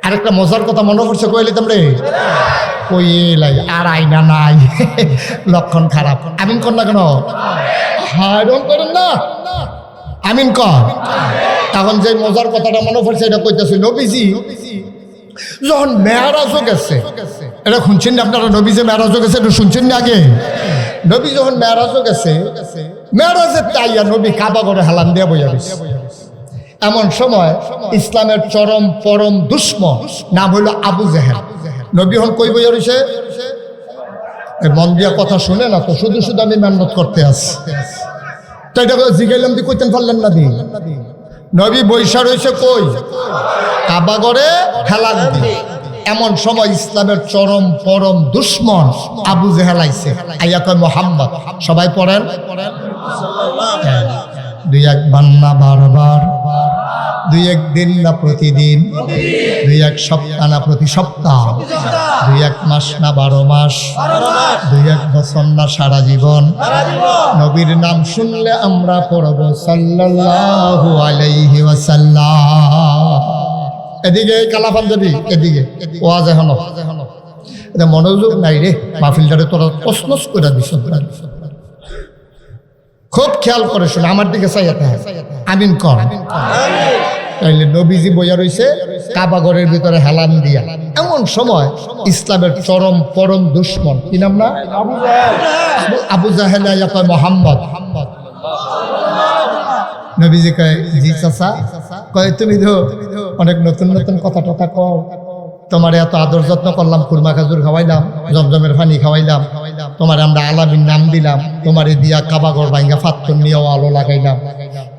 আরেকটা মজার কথা মনে পড়ছে, কইলে তোমরে ওই আর আইনা নাই, লক্ষণ খারাপ। আমিন কর না কেন? হায়রন করেন না, আমিন কর। তখন যে মজার কথাটা মনে পড়ছে এটা কইতেছি, নবীজি যখন মেরাজও গেছে, এটা শুনছেন না আপনারা? নবী যে মেরাজও গেছে এটা শুনছেন না আগে? নবী যখন মেরাজও গেছে, মেরাজের তাইয়া নবী কাবা করে হালান দিয়ে বইয়া গেছে। এমন সময় ইসলামের চরম পরম দুশ্মন নাম হইল আবু জেহেল। নবী হন কই বইয়া রয়েছে, মন দিয়া কথা শুনে না তো, শুধু শুধু আমি মেহনত করতে আসি। তো এটা জিগাইলাম দি কইতেন পারলেন না দি? নবী বৈশা রয়েছে কই? কাবা করে হেলান দিয়ে। এমন সময় ইসলামের চরম পরম দুশ্মন আবু জেহেল আইছে, আইয়া কয় মুহাম্মদ। সবাই পড়েন, দুই এক বান্না বারবার, দুই এক দিন না প্রতিদিন, দুই এক সপ্তাহ না প্রতি সপ্তাহ, দুই এক মাস না 12 মাস, দুই এক বছর না সারা জীবন। নবীর নাম শুনলে আমরা পড়ব সাল্লাল্লাহু আলাইহি ওয়াসাল্লাম। এদিকে কালা পাঞ্জাবি, এদিকে ওয়াজ এখনো মনোযোগ নাই রে, মাহফিলটারে তোরা তছনছ করে দিস। খুব খেয়াল করে শুনে আমার দিকে চাইতে, আমিন কর। তাইলে নবীজি বইয়া রইছে কাবা ঘরের ভিতরে হেলান দিয়া। এমন সময় ইসলামের চরম পরম দুশ্মন, কি নাম না? আবু জাহেল আইয়া কয় মুহাম্মদ। নবীজি কয় জি চাচা। কয় তুমি তো অনেক নতুন নতুন কথা টথা কও, তোমার এত আদর যত্ন করলাম, কুরমা খাজুর খাওয়াইলাম, জমজমের পানি খাওয়াইলাম, তোমার আমরা আলামিন নাম দিলাম, তোমারে দিয়া কাবাগর ভাঙ্গা ফাত্তর নিয়েও আলো লাগাইলাম,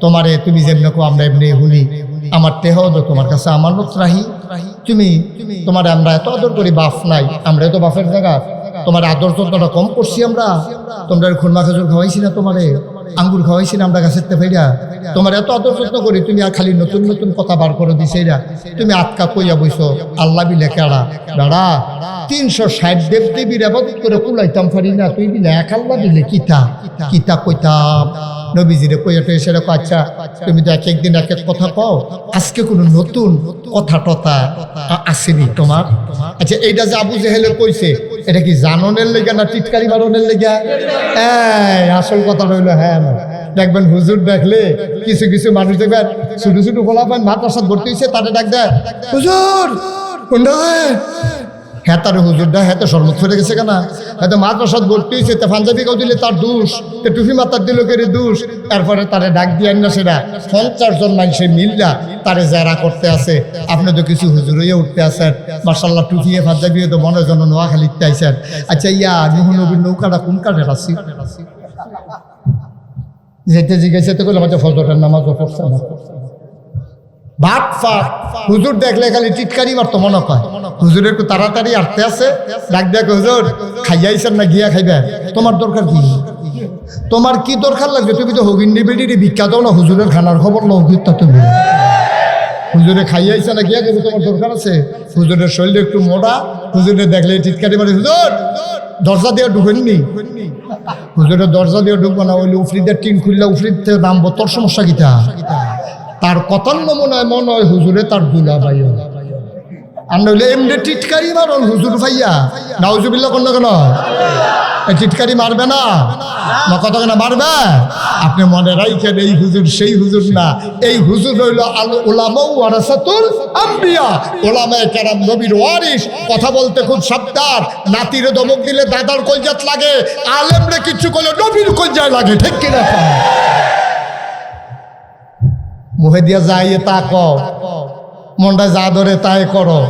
তোমারে তুমি যেমনি কো আমরা এমনি হুনি, আমার টেহ তো তোমার কাছে আমার মত রাহি, তুমি তোমারে আমরা এত আদর করি, বাপ নাই, আমরা তো বাপের জায়গা, তোমার আদর যত্নটা কম করছি আমরা, তোমরা খুরমা খাজুর খাওয়াইছি না, তোমারে আঙ্গুর খাওয়াইছি না আমরা গাছের তেফাইরা, তোমার এত আদর যত্ন করি, তুমি আর খালি নতুন নতুন কথা বার করে দিছেইরা, তুমি আটকা কইয়া বইছো আল্লাহ বিলে কেড়া দাঁড়া 360 দেব দেবীর আবাদত করে কুলাইতাম পারি না, তুই বিলে এক আল্লাহ দিলে কিতা কিতা কইতাম। নবীজিরে কইয়াটা এসে রাখো, আচ্ছা তুমি তো এক একদিন এক এক কথা কও, আজকে কোনো নতুন কথা টথা আসেনি তোমার? আচ্ছা এইটা যে আবু জেহেলে কইছে, এটা কি জাননের লেগা না টিটকারি মারনের লেগা? আসল কথা রইলো, হ্যাঁ দেখবেন হুজুর দেখলে কিছু কিছু মানুষ দেখবেন ছোট ছোট ফলাফল মাদ্রাসাত ভর্তি হয়েছে, তাদের ডাক দেয় হুজুর কোনটা, হ্যাঁ তার হুজুরটা হ্যাঁ তো শরমত ফেলে গেছে কেনা, হয়তো মাদ্রাসাত ভর্তি হয়েছে, তা পাঞ্জাবি কেউ দিলে তার দোষ, টুপি মাতার দিল কেরে দোষ, এরপরে তারে ডাক দিয়ে না সেটা 50 জন মানুষে মিল্লা তারে জেরা করতে আছে। আপনি তো কিছু হুজুর হইয়া উঠতে আছেন, মার্শাল্লাহ টুপিয়ে পাঞ্জাবিও তো মনের জন্য নোয়াখালীতে আইছেন। আচ্ছা ইয়া নুহু নবীর নৌকাটা কোন কাঠের আছি? যেতে জিজ্ঞাসা তো করলাম, আচ্ছা ফজরের নামাজও পড়ছে না। ভাত ফাট হুজুর দেখলে খালি টিটকারি মারতো মনে কয়, হুজুর একটু তাড়াতাড়ি আটতে আছে, ডাক দেখ হুজুর খাইয়াইছেন না গিয়া খাইবে, তোমার দরকার কি? তোমার কি দরকার লাগবে? তুমি তো হগিন্ডি বেডিরে ভিক্ষা দাও না, হুজুরের খানার খবর লও গিতা, তুমি হুজুরে খাইয়াইছে না গিয়া দেবে, তোমার দরকার আছে? হুজুরের শরীরে একটু মোটা, হুজুরে দেখলে টিটকারি মারে, হুজুর দরজা দিয়ে ঢুকেননি, হুজুরের দরজা দিয়ে ঢুকবো না, ওই উফরিদের টিন খুললে উফরিতে নামবো, তোর সমস্যা কিতা? তার কথার নমুনায় মনে হয় হুজুরে তার দুলা ভাই, আর নইলে এমনি টিটকারি মারন হুজুর ভাইয়া, নাউজুবিল্লাহ কোন কেন টিটকারি মারবে না, কথা কেন মারবে? আপনি মনে রাখেন এই হুজুর সেই হুজুর না, এই হুজুর হইল আল উলামা ওয়ারাসাতুল আম্বিয়া, উলামায়ে কেরাম নবীর ওয়ারিস। কথা বলতে খুব সাবধান, নাতিরে ধমক দিলে দাদার কলজাত লাগে, আলেমরে কিছু করলে নবীর কলজায় লাগে, ঠিক কিনা? মুখে দিয়া যাইয়ে তা কও, মনটা যা ধরে তাই করো,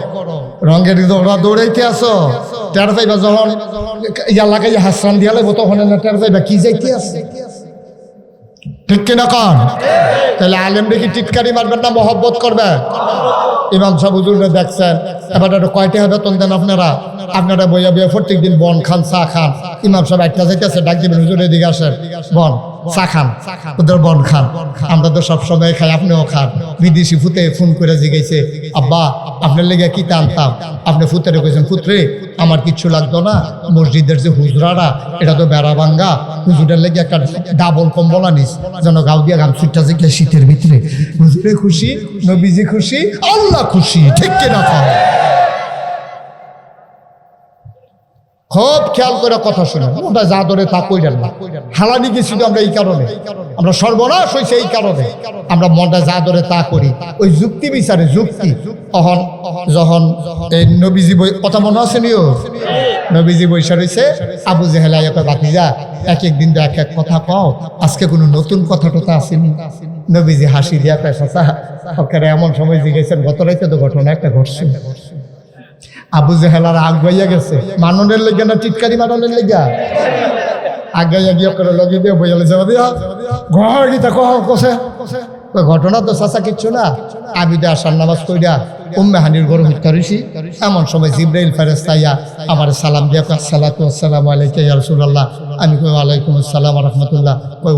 রঙের দৌড়া দৌড়াইতে আসো, টের পাইবা যখন এলাকায় হাসরান দিয়া লাগবো তখন না টের পাইবা কি যাইতে আছে, ঠিক কিনা কন? তাহলে আলেম দেখি টিটকারি মারবেন না, মহব্বত করবে। ইমাম সাহেব হুজুরে দেখছেন, এবার কয়টা বেতন দেন আপনারা? আপনারা বইয়া বইয়া প্রত্যেক দিন বন খান, চা খান। ইমাম সাহেব একটা যাইতেছে, ডাক দিবেন হুজুর এদিকে আসেন, বন চা খান, ওদের বন খান, আমরা তো সবসময় খাই, আপনিও খান। বিদেশি ফুতে ফোন করে জিগাইছে, আব্বা আপনার লেগে কি টানতাম, আপনি ফুতেরে কইছেন ফুতরে আমার কিচ্ছু লাগতো না, মসজিদের যে হুজরারা এটা তো বেড়া ভাঙ্গা, হুজুরের লেগে একটা ডাবল কম্বল আনিস যেন গাও দিয়া গাম ছুটটা জিগলে শীতের ভিতরে। হুজুরে খুশি, নবীজি খুশি, আল্লাহ খুশি, ঠিক কিনা? খুব খেয়াল করে কথা শুনে, ওটা যা ধরে তা কইলেন না। হালানি গেছি তো আমরা এই কারণে, আমরা সর্বনাশ হয়েছে এই কারণে, আমরা মনটা যা ধরে তা করি, ওই যুক্তি বিচারে যুক্তি। যখন এই নবীজি বই কথা মনে আছে নিও, নবীজি বৈশা রয়েছে, আবু জেহেল বাতিজা এক একদিন তো এক এক কথা কও, আজকে কোনো নতুন কথা টথা আসেনি। নবীজি হাসি দিয়া পেশা এমন সময় জিজ্ঞেসেন, গত রাইতে তো ঘটনা একটা ঘটছে। আবু জেহেলার আগাইয়া গেছে, মাননের লেগে না টিটকারি মাননের লেগা, আগাইয়া গিয়ে করে লগে দিয়ে বইলে যাওয়া দিয়া ঘর গীতা কষে ঘটনা তো চাচা কিচ্ছু না। আমি তো আসার নামাজ কইরা উম্মে হানির ঘর হত্যা হইছি, এমন সময় জিব্রাইল ফেরেশতা আইয়া আমার সালাম দিয়া কয় আসসালাতু ওয়াসসালামু আলাইকা ইয়া রাসূলুল্লাহ। আমি কই ওয়ালাইকুম আসসালাম ওয়া রাহমাতুল্লাহ। কই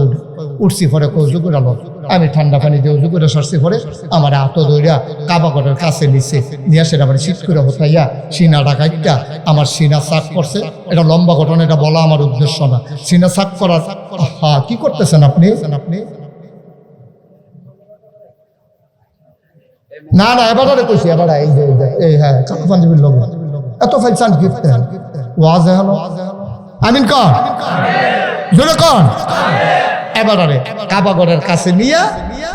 উঠছি পরে কই উজু করে আলো, আমি ঠান্ডা পানি দিয়ে উজু করে সরছি পরে আমার হাত দইরা কাবা ঘরের কাছে নিচে নিয়ে সেটা আমার শীত করে হতাইয়া সিনাটা কাইটা আমার সিনা চাক করছে। এটা লম্বা ঘটনা, এটা বলা আমার উদ্দেশ্য না। সিনা চাক করার হ্যাঁ কি করতেছেন আপনি? না না এবারে কইছি, এবারে এই যে এই হ্যাঁ কালো পাঞ্জাবির লোক এত ফাইসান গিফট ওয়াজ হলো আমিন কর জোরে কর। এবারে কাবাগরের কাছে নিয়ে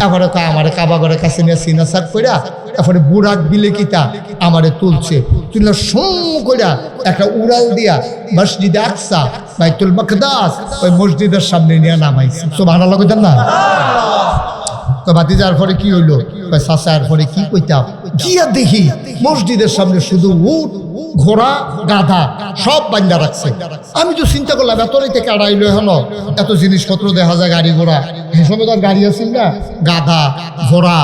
এবারে আমারে কাবাগরের কাছে নিয়ে সিনা সাক কইরা এরপরে বুড়াক বিলে কিতা আমারে তুলছে, তুলে সুম কইরা একটা উড়াল দিয়া মসজিদে আকসা বাইতুল মাকদাস ওই মসজিদের সামনে নিয়ে নামাইছে। সুবহানাল্লাহ কইতেন না? তো বাতি যাওয়ার পরে কি হইলো? চাচার পরে কি কইতাম, গিয়া দেখি মসজিদের সামনে শুধু উট ঘোড়া গাধা সব বান্ধা রাখছে। আমি তো চিন্তা করলাম এত রাইতে কাটাইলো, এখন এত জিনিসপত্র দেখা যায়, গাড়ি ঘোড়া, সে সময় তো গাড়ি আছিল না, গাধা ঘোড়া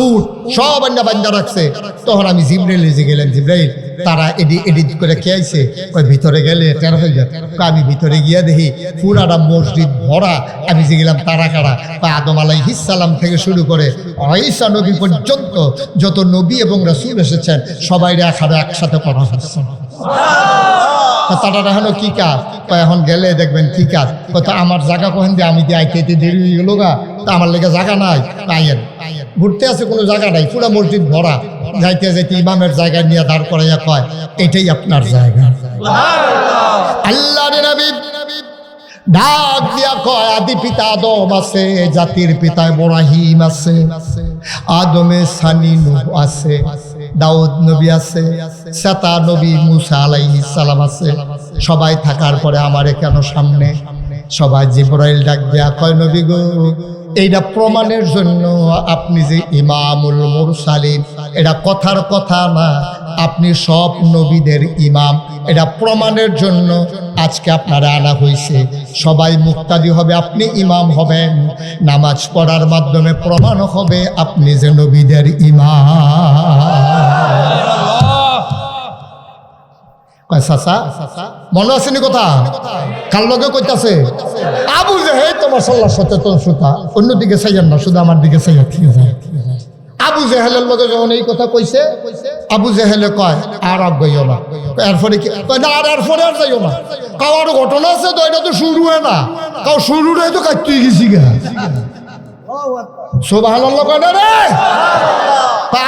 উট সব বান্ধা রাখছে। তখন আমি জিব্রাইল যে গেলাম, জিব্রাইল তারা এডিট করে খেয়েছে, ওই ভিতরে গেলে টের হয়ে যায়। আমি ভিতরে গিয়া দেখি পুরাটা মসজিদ ভরা। আমি যে গেলাম তারা কারা, আদম আলাইহিস সালাম থেকে শুরু করে ঈসা নবী পর্যন্ত যত নবী এবং রাসূল এসেছেন সবাই একসাথে করা হচ্ছে। তারা এখনো কি কাজ? এখন গেলে দেখবেন কি কাজ, কত আমার জায়গা কহেন যে আমি দিয়ে আইতে দেরি হয়ে গেল গা, তা আমার লেগে জায়গা নাই, আইয়েন ঘুরতে আছে কোনো জায়গা নাই, পুরা মসজিদ ভরা। যাইতে যাইতে ইমামের জায়গায় নিয়ে দাঁড় করাইয়া কয় এটাই আপনার জায়গা। আল্লাহর নবী ডাক দিয়া কয় আদি পিতা আদম আছে, জাতির পিতা ইব্রাহিম আছে, আদমে সানি নূহ আছে, দাউদ নবী আছে, সাতা নবী মুসা আলাইহিস সালাম আছে। সবাই থাকার পরে আমারে কেন সামনে? সবাই জিবরাইল ডাক দিয়া কয় নবী গো, এইটা প্রমাণের জন্য আপনি যে ইমামুল মুরসালিন, এটা কথার কথা না, আপনি সব নবীদের ইমাম, এটা প্রমাণের জন্য আজকে আপনারা আনা হয়েছে। সবাই মুক্তাদি হবে, আপনি ইমাম হবেন, নামাজ পড়ার মাধ্যমে প্রমাণ হবে আপনি যে নবীদের ইমাম। মনে আসেনি কথা? কার লগে কইতাছে? আবু জেহেল তোমার সাল্লাহ সচেতন শ্রোতা, অন্যদিকে চাইয়েন না, শুধু আমার দিকে চাইয়া ঠিক আছে। আবু জেহেলের লগে যখন এই কথা কইছে, আবু জেহেলে কয় আর গইও না। এরপরে কি না, আর এরপরে আর যাইও না, কারো ঘটনা আছে তো, এটা তো শুরু হয় না, কাউ শুরু নেই তো কাজ তুই গেছি গা। সুবহানাল্লাহ কয় না রে,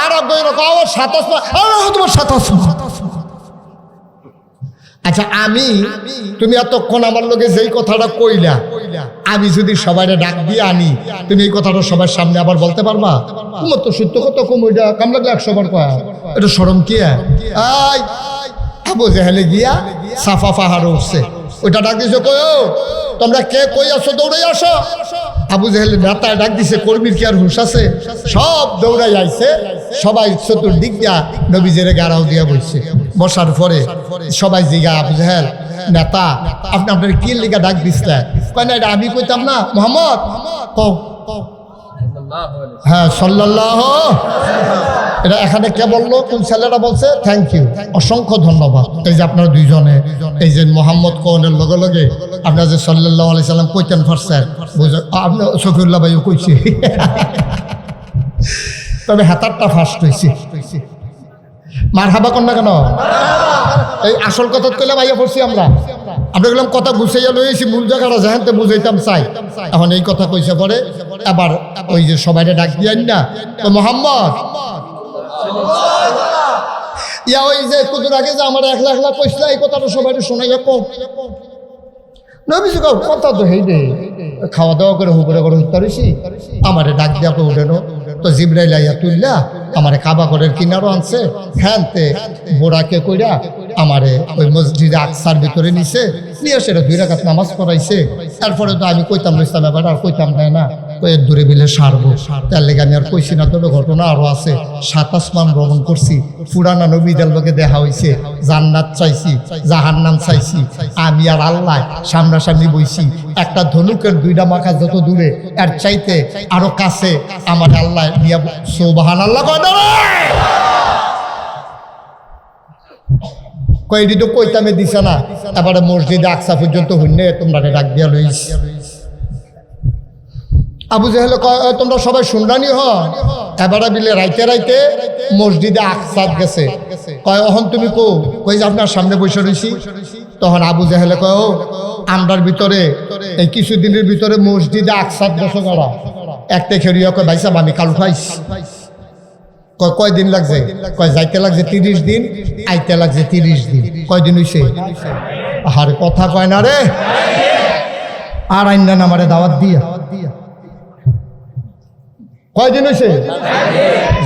আর গইও না, কাউ 27 তোমার 27। আচ্ছা তুমি এতক্ষণ আমার লোকে যেই কথাটা কইলা, আমি যদি সবাই ডাক দিয়ে আনি, তুমি এই কথাটা সবার সামনে আবার বলতে পারবা? তোমার তো সত্য কথা কম, ওইটা কাম লাগলে 100 বার কয়া, এটা শরম কি? আবু জেহেলে গিয়া সাফা পাহাড়ে উঠছে, ওইটা ডাক দিছে, কই তোমরা কে কই আসো, দৌড়াই আসো। আবু জেহেল নেতায় ডাক দিছে, কর্মীর কি আর হুঁশ আছে? সব দৌড়াই আইছে, সবাই চতুর্দিক দিয়া নবীজের গাড়াও দিয়া বসছে। বসার পরে সবাই জিগা, আবু জেহেল নেতা আপনি আপনার কি লিগা ডাক দিছিলেন? কয় না এটা আমি কইতাম না, মোহাম্মদ কও। হ্যাঁ সাল্লাল্লাহু, এটা এখানে কে বললো? কোন ছেলেটা বলছে? থ্যাংক ইউ, অসংখ্য ধন্যবাদ। এই যে আপনারা দুইজনে এই যে মোহাম্মদ কওনের লগে লগে আপনারা যে সাল্লাল্লাহু আলাইহি সাল্লাম কইতেন পারছেন, বুঝে আপনি শফিউল্লাহ ভাইও কইছে, তবে হাতারটা ফার্স্ট হয়েছে। মারহাবা কর না কেন? এই আসল কথা কইলে ভাইয়া পড়ছি আমরা গেলাম কথা গুছাইয়া লইছি, মূল জায়গাটা যেখানতে বুঝাইতাম চাই। এখন এই কথা কইছে পরে আবার ওই যে সবাইটা ডাক দিয়েন না, তো মোহাম্মদ ইয়া ওই যে কুদুর আগে যে আমার একলা একলা কইছিল এই কথাটা সবাই শোনাইয়া কম নবীজি কথা তো হেই রে খাওয়া দাওয়া করে হুকুরে করে উত্তরেছি আমারে ডাক দিয়া তো উঠেনো তো জিব্রাইল আইয়া তুললা আমারে কাবা ঘরের কিনারও আনছে হ্যানতে বোড়াকে কইরা আমারে ওই মসজিদে আকসার ভিতরে নিছে নিয়ে সেটা 2 রাকাত নামাজ পড়াইছে তারপরে তো আমি কইতাম ইসলাম ব্যাপার আর কইতাম না ওই দূরে বিলে সারবো তার লেগে আমি আর কইছি না। তবে ঘটনা আরো আছে 7 আসমান ভ্রমণ করছি পুরানা নবীদের লোকে দেখা হয়েছে জান্নাত চাইছি জাহান্নাম চাইছি আমি আর আল্লাহ সামনাসামনি বইছি একটা ধনুকের 2টা মাথা যত দূরে আর চাইতে আরো কাছে আমার আল্লাহ নিয়া সুবহানাল্লাহ কয়টি তো কইতামে দিছে না তারপরে মসজিদে আকসা পর্যন্ত হইনে তোমরা ডাক দিয়া লইস। আবু জাহেল তোমরা সবাই শুনরানি হ এবারে বিলে রাইতে রাইতে মসজিদে আকসাদ গেছে কয় অহন তুমি কই যে আপনার সামনে বসে রইছি তখন আবু জাহেল কয় আমরার ভিতরে এই কিছুদিনের ভিতরে মসজিদে আকসাদ গেছে করা একটা খেরিয়া কয় ভাই সাহেব আমি কাল উঠাইছি কয়দিন লাগছে কয় যাইতে লাগছে 30 দিন আইতে লাগছে 30 দিন কয়দিন হইছে আর কথা কয় না রে আর আইনা আমারে দাওয়াত দিয়া কয়দিন হয়েছে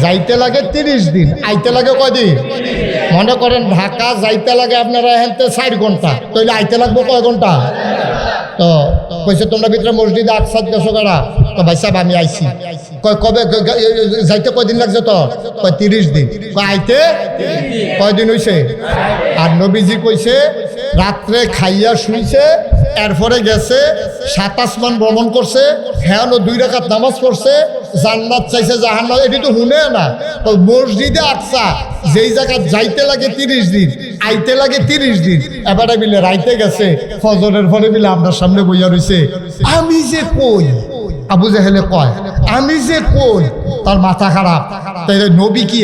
যাইতে লাগে 30 দিন আইতে লাগে কয়দিন মনে করেন ঢাকা যাইতে লাগে আপনারা এখানতে 4 ঘন্টা তাইলে আইতে লাগবে কয় ঘন্টা তো কইছে তোমরা ভিতরে মসজিদে আকসাদ গেছো কারা তো ভাই সাহেব আমি আইছি কবে যাইতে কয়দিন লাগছে তো কয় 30 দিন আইতে কয়দিন হয়েছে আর নবীজি কইছে রাত্রে খাইয়া শুইছে এরপরে গেছে 7 আসমান ভ্রমণ করছে হ্যাঁ 2 রাকাত নামাজ পড়ছে জান্নাত চাইছে জাহান্নাম এটি তো হুনে না তো মসজিদে আকসা যেই জায়গা যাইতে লাগে 30 দিন আইতে লাগে 30 দিন এবারে মিলে রাইতে গেছে ফজরের পরে মিলে আপনার সামনে বইয়া রইছে আমি যে কই আবু জাহেলে কয় আমি যে কই তার মাথা খারাপ তাই নবী কি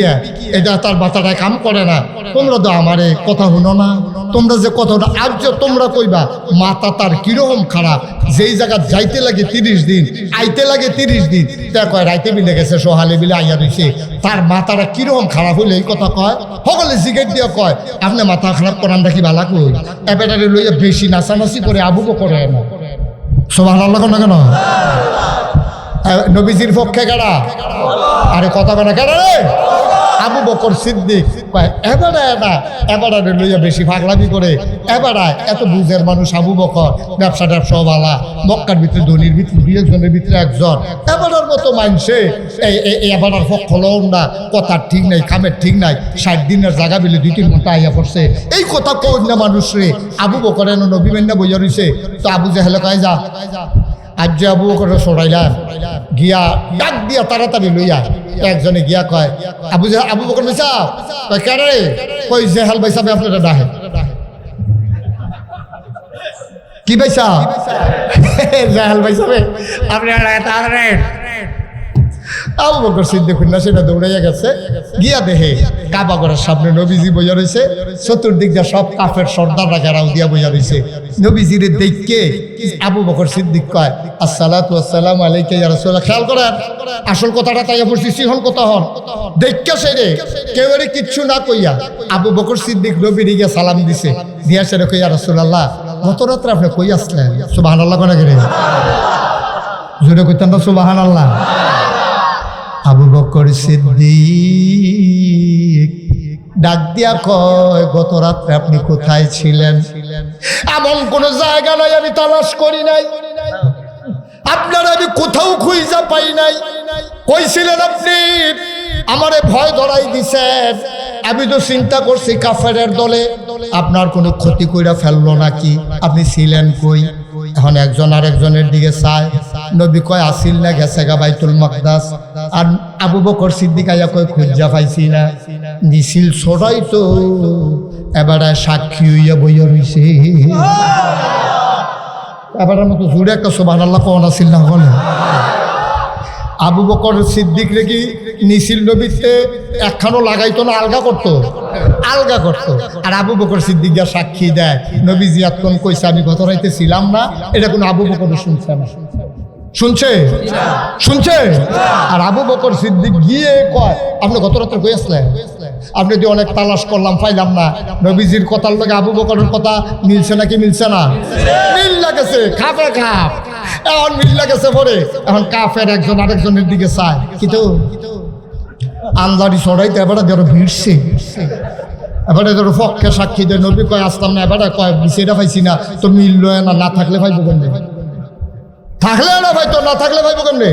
এটা তার মাথাটা কাম করে না তোমরা তো আমারে কথা শুনো না তোমরা যে কথাটা আজ তোমরা কইবা মাথা তার কিরকম খারাপ যেই জায়গা যাইতে লাগে 30 দিন আইতে লাগে 30 দিন তা কয় রাইতে মিলে গেছে সোহালে মিলে আইয়া রইছে তার মাথাটা কিরকম খারাপ হইলে এই কথা কয় সকলে জিগেট দিয়া কয় আপনি মাথা খারাপ করান দেখি বালা কই এবারে লইয়া বেশি নাচানাচি করে আবুকে করে না সুবহানাল্লাহ না কেন নবীজির পক্ষে কারা আরে কথা বলে কেন রে আবু বকর সিদ্দিক এবারে লইয়া বেশি পাগলামি করে এবারে এত বুঝের মানুষ আবু বকর ব্যবসা ট্যাবসাওয়ালা মক্কার ভিতরে ধনির ভিতরে 2 জনের ভিতরে একজন এবারের মতো মানছে এবারের পক্ষ লও না কথার ঠিক নাই কামের ঠিক নাই 60 দিনের জায়গা বিলে 2-3 ঘন্টা আইয়া পড়ছে এই কথা কই না মানুষ রে আবু বকর এনে নবী মান্না বইয়া রইছে তো আবু জাহেল কয় যা আজ যে আবু বকর সরাইলাম গিয়া ডাক দিয়া তাড়াতাড়ি লইয়া একজনে গিয়া কয় আবু বকর ভাই সাহেব কয় কেন রে কই জেহাল ভাই সাহেব আপনারা ডাহে কি ভাই সাহেব জেহাল ভাই সাহেব আপনারা আবু বকর সিদ্দিক না সেটা দৌড়াইয়া গেছে গিয়া দেখে কাবা ঘরের সামনে নবীজি বইয়া রয়েছে চতুর্দিক দিয়ে সব কাফের সর্দাররা ঘেরাও দিয়া বইয়া রয়েছে নবীজির দেখকে আবু বকর সিদ্দিক কয় আসসালাতু ওয়াসসালামু আলাইকা ইয়া রাসূলুল্লাহ খেয়াল করেন আসল কথাটা তাই বলছি সিহন কথা হন দেখকে সেরে কেউ এর কিচ্ছু না কইয়া আবু বকর সিদ্দিক নবীর গিয়া সালাম দিছে দিয়া সেরে কই ইয়া রাসূলুল্লাহ গত রাত্রে আপনি কই আসলেন সুবহানাল্লাহ কোনা গেলে জোরে কইতেন না সুবহানাল্লাহ আবু বকর সিদ্দিক ডাক দিয়া কয় গত রাত্রে আপনি কোথায় ছিলেন এমন কোন জায়গা নাই আমি তালাশ করি নাই আপনার আমি কোথাও খুঁজে পাই নাই কই ছিলেন আপনি আমারে ভয় ধরাই দিছেন আমি তো চিন্তা করছি কাফেরের দলে আপনার কোনো ক্ষতি কইরা ফেললো নাকি আপনি ছিলেন কই এখন একজন আরেকজনের দিকে চায় নবী কয় আসিল না গেছে গা বাইতুল মাকদাস আর আবু বকর সিদ্দিক আইয়া কয় খুঁজা পাইছি না নিছিল ছোড়াই তো এবারে সাক্ষী হইয়া বইয়া রইছে এবারের মতো জুড়ে একটা সুবহানাল্লাহ কোন আসিল না বলে আবু বকর সিদ্দিক রেখি নিছিল নবীতে একখানো লাগাইতো না আলগা করতো আর আবু বকর সিদ্দিক যা সাক্ষী দেয় নবী জিয়াতন কইছে আমি গত রাইতে ছিলাম না এটা কোনো আবু বকর শুনছে না শুনছে আর আবু বকর সিদ্দিক গিয়ে কয় আপনি গত রাত্রে কই আসলেন আপনি যদি অনেক তালাশ করলাম পাইলাম না, নবীজির কথার লগে আবু বকরের কথা মিলছে নাকি মিলছে না? মিল লাগেছে, খাপে খাপ। এখন মিল লাগেছে পরে এখন কাফের একজন আরেকজনের দিকে চায়, কিন্তু আন্দারি ছড়াইতে এবারে ধরো ভিড়ছে, এবারে ধরো পক্ষে সাক্ষী দেয়, নবী কয় আসলাম না, এবারে কয় বিষয়টা পাইছি না, তো মিলল না, না থাকলে ভাইবো কেমনে? থাকলে না ভাই, তো না থাকলে ভাইবো কেমনে?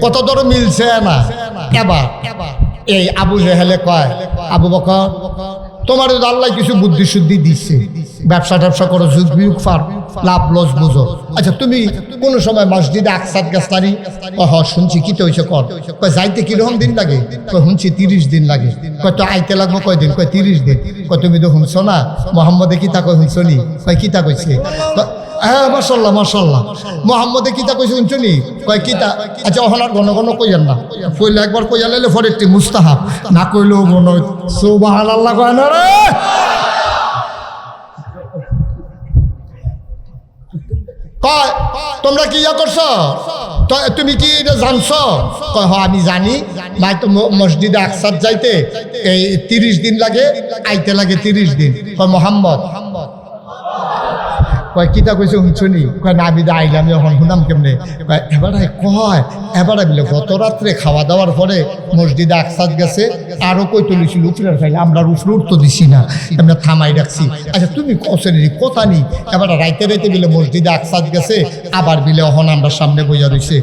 কত ধরো মিলছে না। এবার এই আবু জেহেলে কয়, আবু বকর তোমার আল্লাহ কিছু বুদ্ধি শুদ্ধি দিচ্ছে, ব্যবসা ট্যাবসা করো, যুগ বিয়োগ ফার, লাভ লস বুঝো। আচ্ছা তুমি কোন সময় মসজিদে আকসাদ গেছতানি? হ শুনছি, কি তো হয়েছে কর। কয় যাইতে কিরকম দিন লাগে? কয় শুনছি 30 দিন লাগে। কয় তো আইতে লাগবো কয়দিন? কয় 30 দিন। কয় তুমি তো শুনছো না মোহাম্মদে কিতা কয় শুনছো নি? কয় কিতা কইছে? হ্যাঁ মাশাল্লাহ মাশাল্লাহ, মোহাম্মদে কিতা কইছে শুনছো নি? কয় কিতা? আচ্ছা ওখানে আর ঘন ঘন কইয়ান না, কইলে একবার কইয়া লাইলে পরে একটি মুস্তাহাব, না কইলেও ঘন। সুবহানাল্লাহ কয় না রে? কয় তোমরা কি ইয়া করছো? তুমি কি এটা জানছো? কয় হ আমি জানি ভাই, তো মসজিদে আকসাদ যাইতে এই 30 দিন লাগে, আইতে লাগে 30 দিন। কয় মোহাম্মদ কয় কিতা কইছে শুনছনি? কয় না আমি আইলাম, এখন শুনাম কেমনে? কয় এবারে কয় এবারে বলে গত রাত্রে খাওয়া দাওয়ার পরে মসজিদে আকসাদ গেছে, আরো কই তুলিছিল উপরের খাইলে, আমরা উপরে উঠতে দিছি না, আমরা থামাই রাখছি। আচ্ছা তুমি কছেন কথা নি? এবারে রাইতে রাইতে বিলে মসজিদে আকসাদ গেছে, আবার বিলে এখন আমরা সামনে বইয়া রয়েছে।